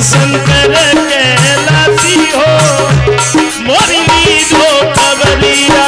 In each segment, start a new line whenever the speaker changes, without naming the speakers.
शंकर कैलासी हो मोरी लीधो खबरिया।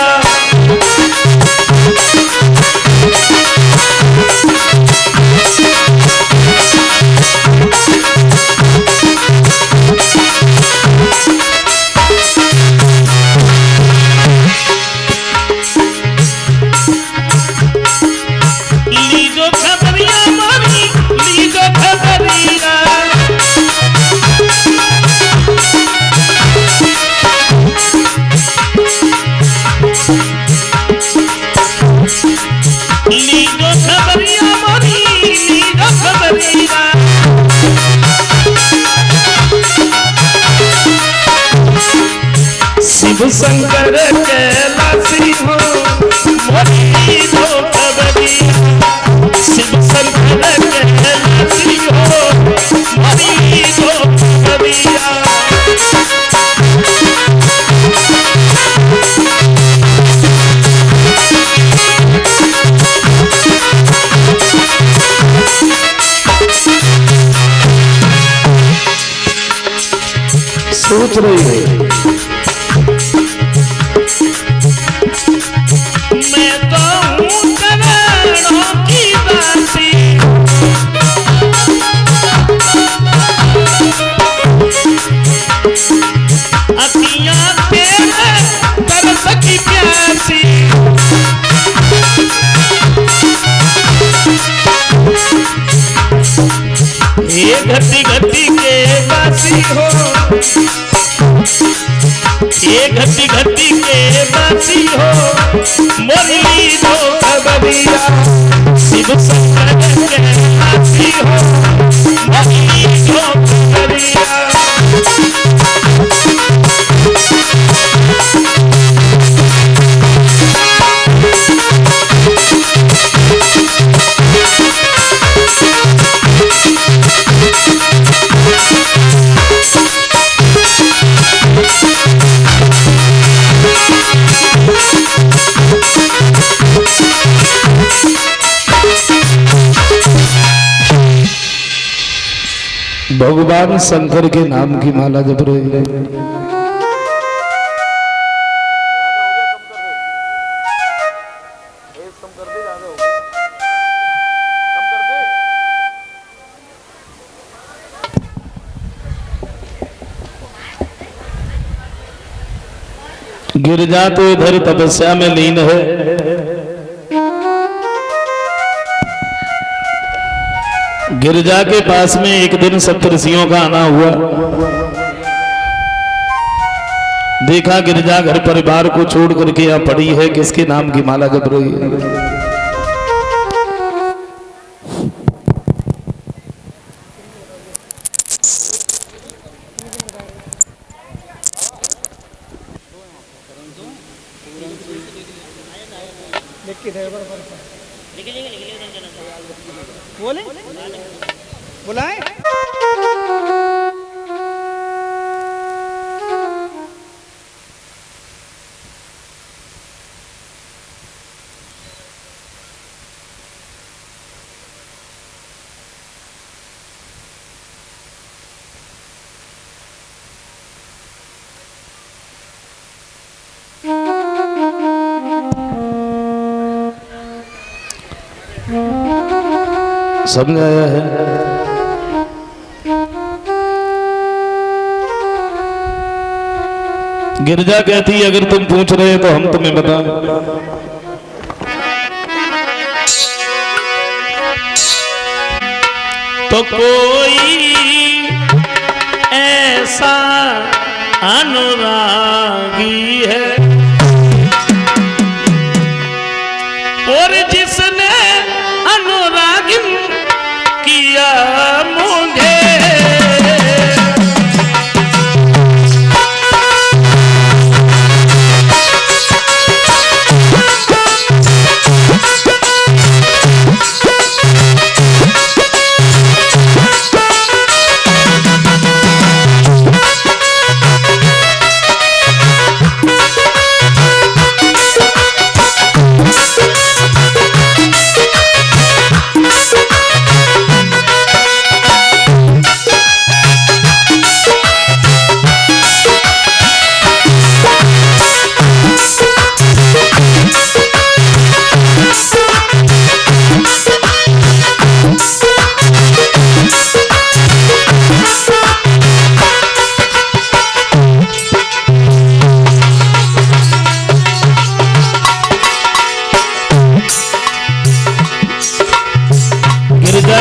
शिव शंकर कैलासी हो मोरी लीधो खबरिया। शिव शंकर कैलासी हो मोरी लीधो खबरिया। सोच रही है मैं तो हूँ चरणों की दासी। अखियाँ तेरे तरस की प्यासी। ये घटी घटी के बासी हो ये घटी घटी के बासी हो मोरी लीधो खबरिया। शिव शंकर कैलासी हो मोरी लीधो खबरिया। भगवान शंकर के नाम की माला जप रही है। गिरजा तो इधर तपस्या में लीन है। गिरजा के पास में एक दिन सप्तऋषियों का आना हुआ। देखा गिरजा घर परिवार को छोड़ करके यहाँ पड़ी है, किसके नाम की माला जप रही है।
बोले बुलाए
समझ आया है। गिरजा कहती अगर तुम पूछ रहे तो हम तुम्हें बताएं। तो कोई ऐसा अनुरागी है और जिसने अनुरागिन किया मुझे।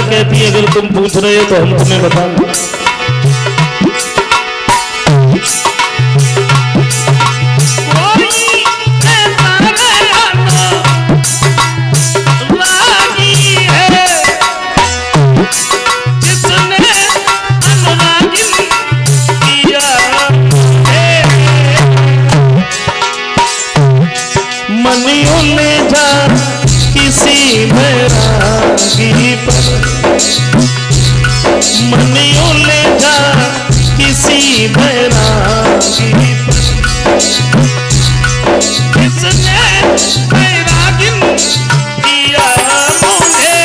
कहती है अगर तुम पूछ रहे हो तो हम तुम्हें बताएं। मनियों ले जा किसी बैरागी किसने बैरागिन किया मुझे।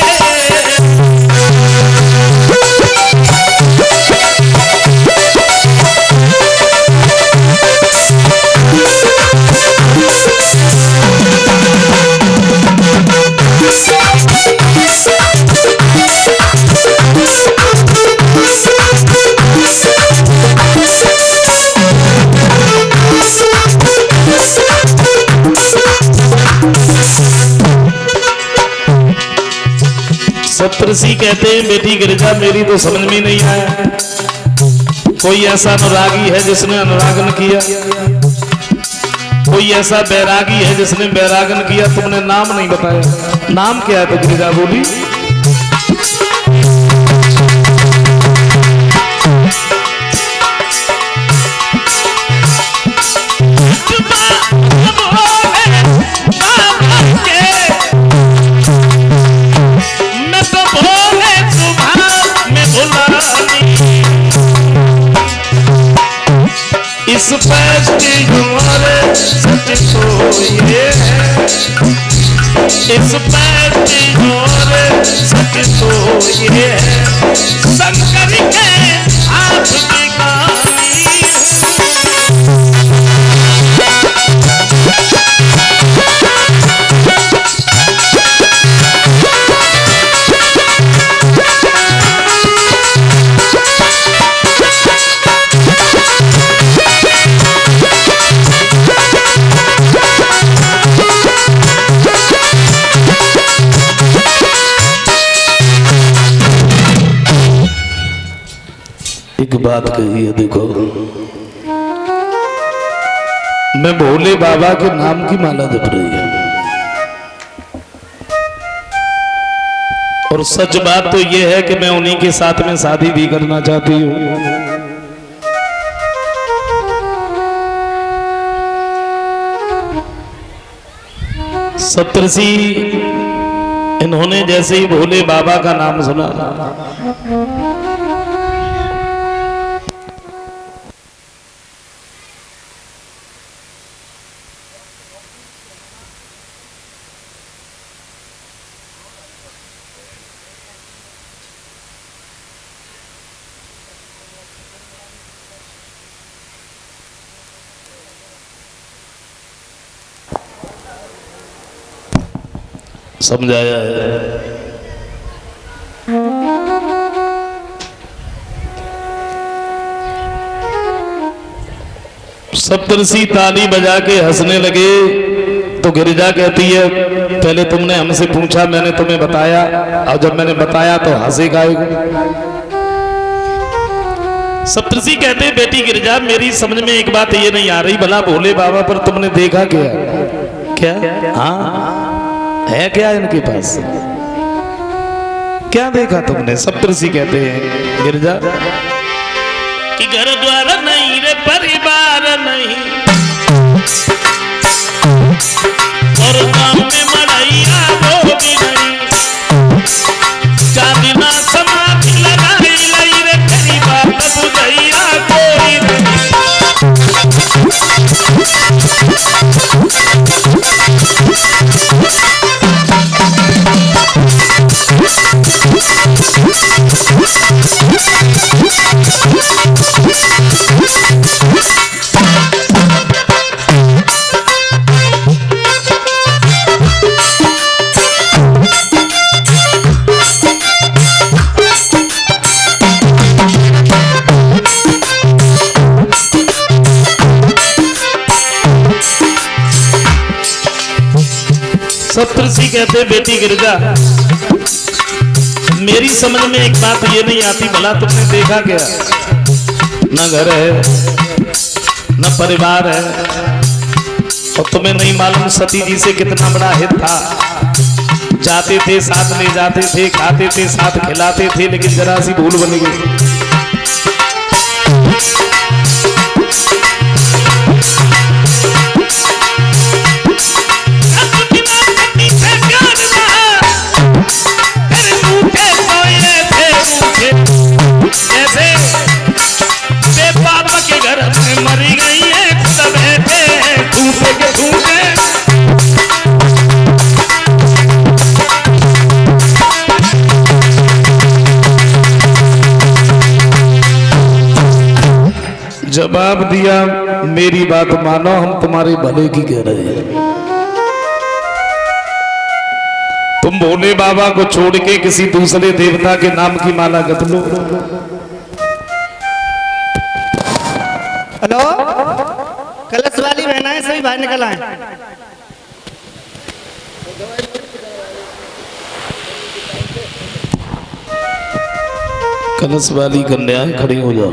सप्तऋषि कहते हैं बेटी गिरिजा मेरी तो समझ में नहीं आया, कोई ऐसा अनुरागी है जिसने अनुरागन किया, कोई ऐसा बैरागी है जिसने बैरागन किया, तुमने नाम नहीं बताया। नाम क्या है? तो गिरिजा बोली इस पैसे हमारे सच तो ये है, इस पैसे हमारे सच तो ये है, शंकर के हाथ की कहानी है। एक बात कही है देखो, मैं भोले बाबा के नाम की माला जप रही है, और सच बात तो यह है कि मैं उन्हीं के साथ में शादी भी करना चाहती हूँ। सप्तऋषि इन्होंने जैसे ही भोले बाबा का नाम सुना, समझाया है। सप्तऋषि ताली बजा के हंसने लगे तो गिरिजा कहती है पहले तुमने हमसे पूछा, मैंने तुम्हें बताया, और जब मैंने बताया तो हंसे गाएगा। सप्तऋषि कहते बेटी गिरिजा मेरी समझ में एक बात ये नहीं आ रही, भला भोले बाबा पर तुमने देखा क्या? क्या? हाँ है क्या इनके पास? क्या देखा तुमने? सप्तऋषि कहते हैं गिरिजा कि घर द्वार नहीं रे परिवार नहीं, और गांव में मड़ैया वो भी नहीं, चांदी ना समाधि लगाई लई रे तेरी बात बुझैया कोई नहीं। सप्तऋषि कहते बेटी गिरिजा मेरी समझ में एक बात ये नहीं आती, भला तुमने देखा क्या? न घर है न परिवार है, और तुम्हें नहीं मालूम सती जी से कितना बड़ा हित था। जाते थे साथ ले जाते थे, खाते थे साथ खिलाते थे, लेकिन जरा सी भूल बन गई। जवाब दिया, मेरी बात मानो, हम तुम्हारे भले की कह रहे हैं। तुम भोले बाबा को छोड़ के किसी दूसरे देवता के नाम की माला गथ लो।
हेलो, कलश वाली बहनाएं सभी बाहर निकल आए।
कलश वाली कन्याएं खड़ी हो जाओ।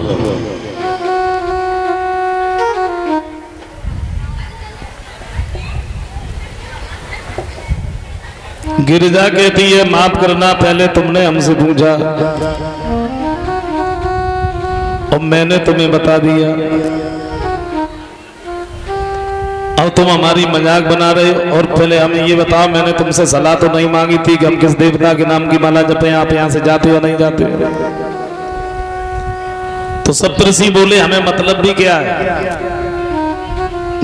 गिरिजा कहती है, माफ करना, पहले तुमने हमसे पूछा और मैंने तुम्हें बता दिया, अब तुम हमारी मजाक बना रहे हो। और पहले हमें ये बताओ, मैंने तुमसे सलाह तो नहीं मांगी थी कि हम किस देवता के नाम की माला जपें, आप यहां से जाते हो नहीं जाते? तो सप्तऋषि बोले, हमें मतलब भी क्या है,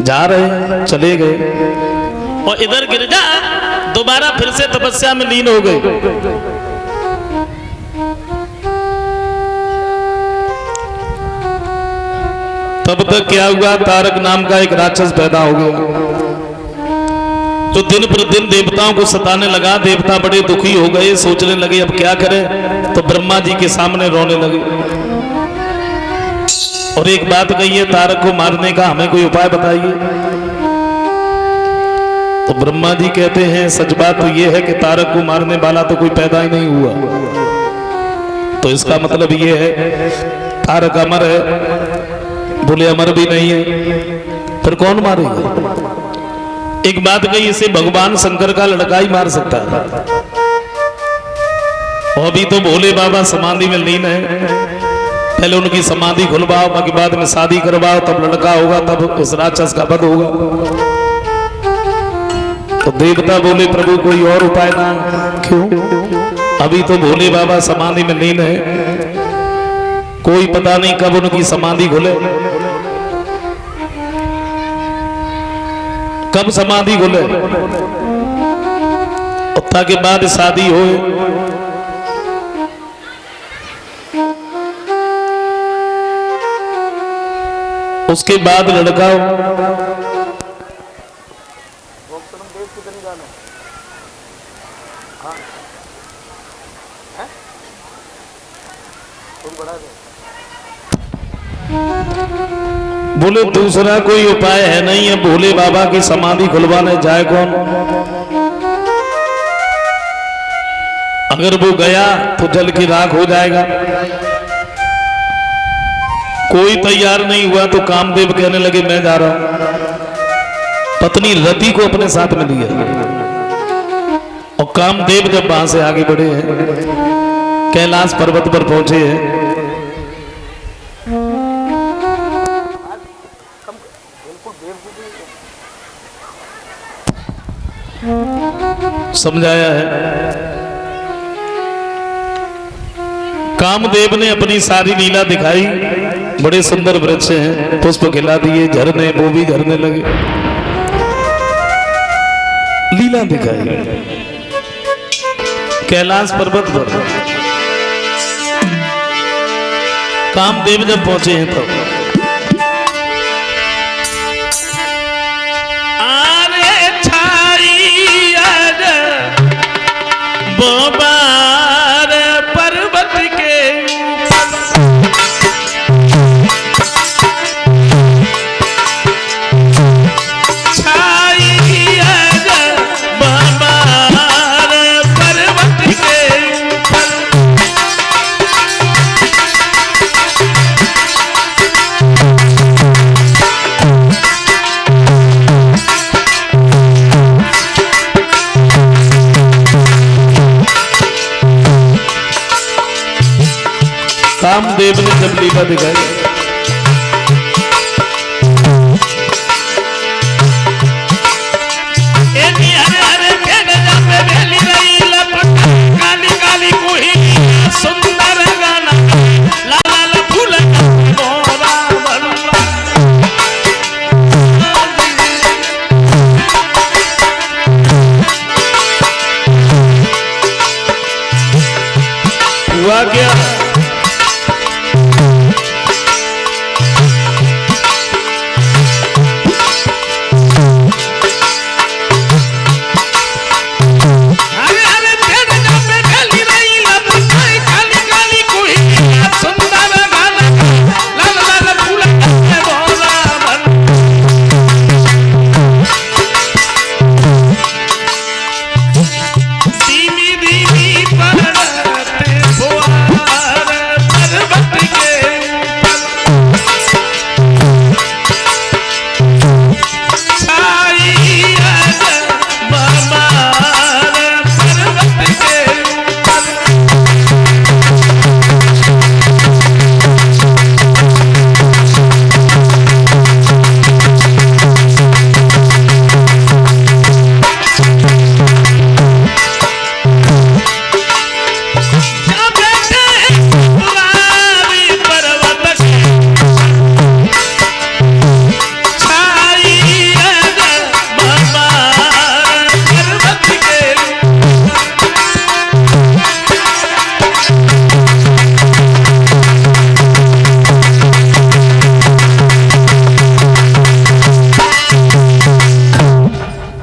जा रहे चले गए। और इधर गिरिजा दोबारा फिर से तपस्या में लीन हो गई। तब तक क्या हुआ, तारक नाम का एक राक्षस पैदा हो गया, जो दिन प्रतिदिन देवताओं को सताने लगा। देवता बड़े दुखी हो गए, सोचने लगे अब क्या करें, तो ब्रह्मा जी के सामने रोने लगे और एक बात कही है, तारक को मारने का हमें कोई उपाय बताइए। तो ब्रह्मा जी कहते हैं, सच बात तो यह है कि तारक को मारने वाला तो कोई पैदा ही नहीं हुआ, तो इसका मतलब यह है तारक अमर है। बोले अमर भी नहीं है, फिर कौन मारेगा? एक बात कही, इसे भगवान शंकर का लड़का ही मार सकता है। और अभी तो भोले बाबा समाधि में लीन है, पहले उनकी समाधि खुलवाओ, बाकी बाद में शादी करवाओ, तब लड़का होगा, तब इस राक्षस का वध होगा। तो देवता बोले, प्रभु कोई और उपाय ना? क्यों? अभी तो भोले बाबा समाधि में लीन है, कोई पता नहीं कब उनकी समाधि खुले, कब समाधि खुले, ताकि बाद शादी हो। उसके बाद लड़का हो। बोले दूसरा कोई उपाय है नहीं है, भोले बाबा की समाधि खुलवाने जाए कौन? अगर वो गया तो जल की राख हो जाएगा। कोई तैयार नहीं हुआ तो कामदेव कहने लगे, मैं जा रहा हूं। पत्नी रति को अपने साथ में लिया और कामदेव जब वहां से आगे बढ़े हैं, कैलाश पर्वत पर पहुंचे हैं, समझाया है। कामदेव ने अपनी सारी लीला दिखाई, बड़े सुंदर वृक्ष हैं, पुष्प खिला दिए, झरने, वो भी झरने लगे, लीला दिखाई। कैलाश पर्वत पर कामदेव जब पहुंचे हैं तब बोबार पर्वत के छाई बोबार पर्वत के कामदेव ने जब लीला दिखाई,
सुंदर गाना ला ला ला फूल मोरा बल्ला।
हुआ क्या?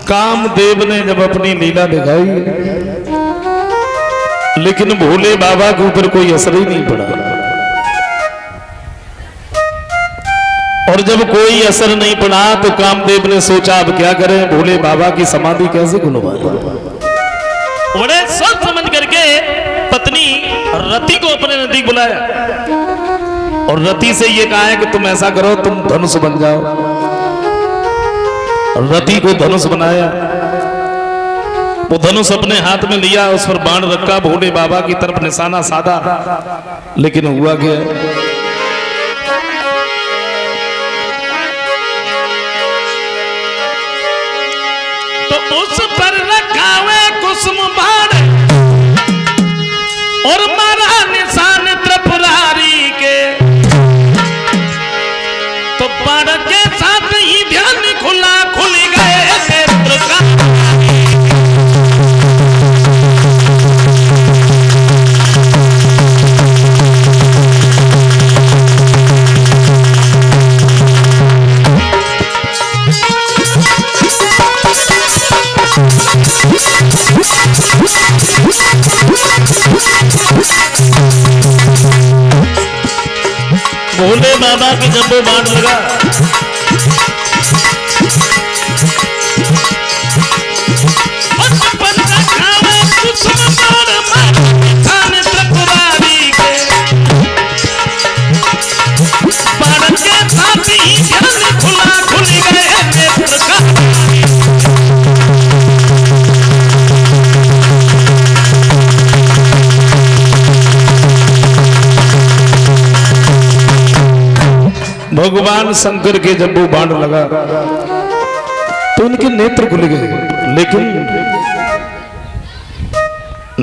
कामदेव ने जब अपनी लीला दिखाई, लेकिन भोले बाबा के ऊपर कोई असर ही नहीं पड़ा। और जब कोई असर नहीं पड़ा तो कामदेव ने सोचा अब क्या करें, भोले बाबा की समाधि कैसे खुलवाएं।
बड़े सोच समझ करके पत्नी रति को अपने नजदीक बुलाया
और रति से ये कहा है कि तुम ऐसा करो, तुम धनुष बन जाओ। रति को धनुष बनाया, वो धनुष अपने हाथ में लिया, उस पर बाण रखा, भोले बाबा की तरफ निशाना साधा। लेकिन हुआ क्या?
तो उस पर रखा हुआ कुसुम बाण और मारा निशान त्रिपुरारी के, तो बाण के साथ ही ध्यान खुला, खुल गए नेत्र का।
भोले बाबा की जब वो बाण लगा, भगवान शंकर के जब वो बाण लगा तो उनके नेत्र खुल गए, लेकिन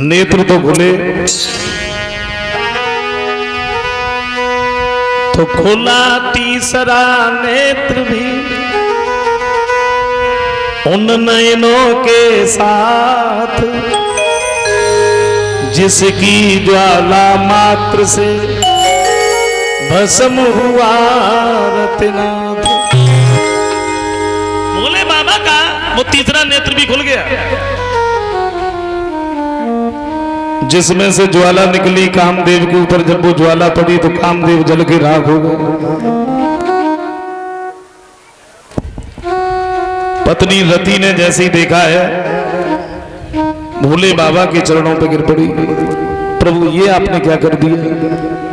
नेत्र तो खुले तो खुला तीसरा नेत्र भी उन नयनों के साथ जिसकी ज्वाला मात्र से भस्म हुआ रत्नाथ।
भोले बाबा का वो तीसरा नेत्र भी खुल गया,
जिसमें से ज्वाला निकली कामदेव के ऊपर। जब वो ज्वाला पड़ी तो कामदेव जल के राख हो गए। पत्नी रति ने जैसे ही देखा है भोले बाबा के चरणों पर गिर पड़ी, प्रभु ये आपने क्या कर दिया।